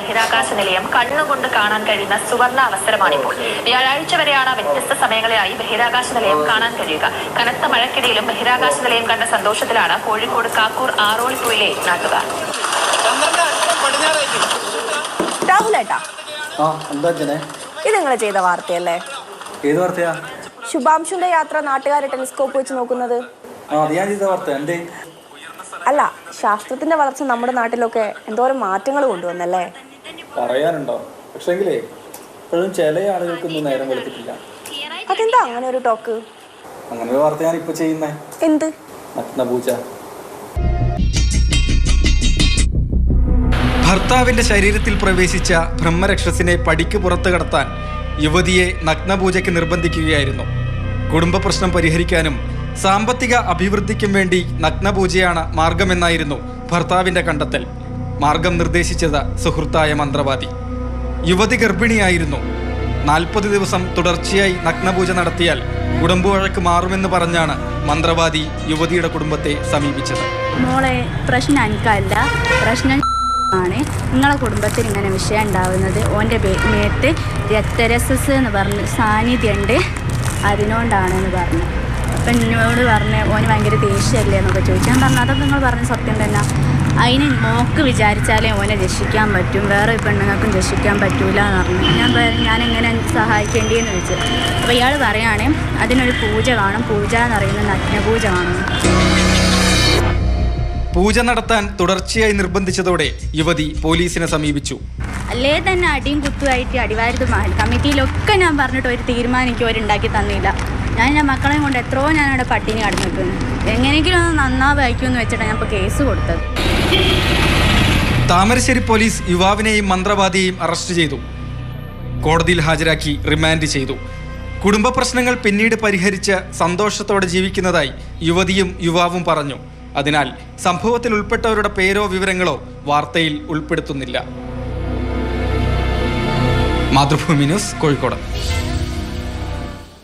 ബഹിരാകാശ നിലയം കണ്ണുകൊണ്ട് കാണാൻ കഴിയുന്ന സുവർണ അവസരമാണിപ്പോൾ. വ്യാഴാഴ്ച വരെയാണ് വ്യത്യസ്ത സമയങ്ങളിലായി ബഹിരാകാശ നിലയം കാണാൻ കഴിയുക. കനത്ത മഴയ്ക്കിടയിലും ബഹിരാകാശ നിലയം കണ്ട സന്തോഷത്തിലാണ് കോഴിക്കോട് കാക്കൂർ ആറോളിപ്പുഴയിലെ നാട്ടുകാർ. രാഹുലേട്ടാ, ഇത് നിങ്ങൾ ചെയ്ത വാർത്തയല്ലേ? ഏത് വാർത്തയാ? ശുഭാംശുന്റെ യാത്ര നാട്ടുകാരെ ടെലിസ്കോപ്പ് വെച്ച് നോക്കുന്നത്. അല്ല, ശാസ്ത്രത്തിന്റെ വളർച്ച നമ്മുടെ നാട്ടിലൊക്കെ എന്തോരം മാറ്റങ്ങൾ കൊണ്ടുവന്നല്ലേ? പറയാനുണ്ടോ? പക്ഷെങ്കിലേ ഇപ്പോഴും ചില ആളുകൾക്കൊന്നും നേരം വെളുത്തിട്ടില്ല. അതെന്താ അങ്ങനെ ഒരു ടോക്ക്? അങ്ങനെ ഒരു വാർത്ത ഞാൻ ഇപ്പൊ ചെയ്യുന്നേ. എന്ത്? നഗ്നപൂജ. ഭർത്താവിന്റെ ശരീരത്തിൽ പ്രവേശിച്ച ബ്രഹ്മരക്ഷസിനെ പടിക്ക് പുറത്തു കടത്താൻ യുവതിയെ നഗ്നപൂജയ്ക്ക് നിർബന്ധിക്കുകയായിരുന്നു. കുടുംബ പ്രശ്നം പരിഹരിക്കാനും സാമ്പത്തിക അഭിവൃദ്ധിക്കും വേണ്ടി നഗ്നപൂജയാണ് മാർഗമെന്നായിരുന്നു ഭർത്താവിന്റെ കണ്ടെത്തൽ. മാർഗം നിർദ്ദേശിച്ചത് സുഹൃത്തായ മന്ത്രവാദി. യുവതി ഗർഭിണിയായിരുന്നു. 40 ദിവസം തുടർച്ചയായി നഗ്നപൂജ നടത്തിയാൽ കുടുംബവഴക്ക് മാറുമെന്ന് പറഞ്ഞാണ് മന്ത്രവാദി യുവതിയുടെ കുടുംബത്തെ സമീപിച്ചത്. മോളെ, പ്രശ്നം എനിക്കല്ല, പ്രശ്നം ആണ് നിങ്ങളെ കുടുംബത്തിൽ ഇങ്ങനെ വിഷയം ഉണ്ടാവുന്നത്. ഓൻ്റെ മേത്ത് രക്തരസസ് എന്ന് പറഞ്ഞ് സാന്നിധ്യമുണ്ട്, അതിനോണ്ടാണെന്ന് പറഞ്ഞു. അപ്പം എന്നോട് പറഞ്ഞ് ഓന് ഭയങ്കര ദേഷ്യമല്ലേ എന്നൊക്കെ ചോദിച്ചു. ഞാൻ പറഞ്ഞു അതൊക്കെ നിങ്ങൾ പറഞ്ഞ സത്യം തന്നെ. അതിന് മോക്ക് വിചാരിച്ചാലേ ഓനെ രക്ഷിക്കാൻ പറ്റും, വേറെ പെണ്ണുങ്ങൾക്കും രക്ഷിക്കാൻ പറ്റൂല എന്ന് പറഞ്ഞു. ഞാനെങ്ങനെ സഹായിക്കേണ്ടിയെന്ന് ചോദിച്ചു. അപ്പോൾ ഇയാൾ പറയുകയാണ് അതിനൊരു പൂജ കാണും, പൂജ എന്ന് പറയുന്നത് നഗ്നപൂജ കാണും. പൂജ നടത്താൻ തുടർച്ചയായി നിർബന്ധിച്ചതോടെ യുവതി പോലീസിനെ സമീപിച്ചു. അല്ലേ തന്നെ അടിയും കുത്തുമായിട്ട് അടിവാരത് മഹൽ കമ്മിറ്റിയിലൊക്കെ ഞാൻ പറഞ്ഞിട്ട് ഒരു തീരുമാനം എനിക്ക് അവരുണ്ടാക്കി തന്നില്ല. ഞാൻ മക്കളെയും കൊണ്ട് എത്രയോ ഞാനവിടെ പട്ടിണി കടന്നു നിൽക്കുന്നു. എങ്ങനെയെങ്കിലും ഒന്ന് നന്നാവായിക്കുമെന്ന് വെച്ചിട്ടാണ് ഞാൻ ഇപ്പോൾ കേസ് കൊടുത്തത്. താമരശ്ശേരി പോലീസ് യുവാവിനെയും മന്ത്രവാദിയെയും അറസ്റ്റ് ചെയ്തു. കോടതിയിൽ ഹാജരാക്കി റിമാൻഡ് ചെയ്തു. കുടുംബ പ്രശ്നങ്ങൾ പിന്നീട് പരിഹരിച്ച് സന്തോഷത്തോടെ ജീവിക്കുന്നതായി യുവതിയും യുവാവും പറഞ്ഞു. അതിനാൽ സംഭവത്തിൽ ഉൾപ്പെട്ടവരുടെ പേരോ വിവരങ്ങളോ വാർത്തയിൽ ഉൾപ്പെടുത്തുന്നില്ല. മാതൃഭൂമി ന്യൂസ്, കോഴിക്കോട്.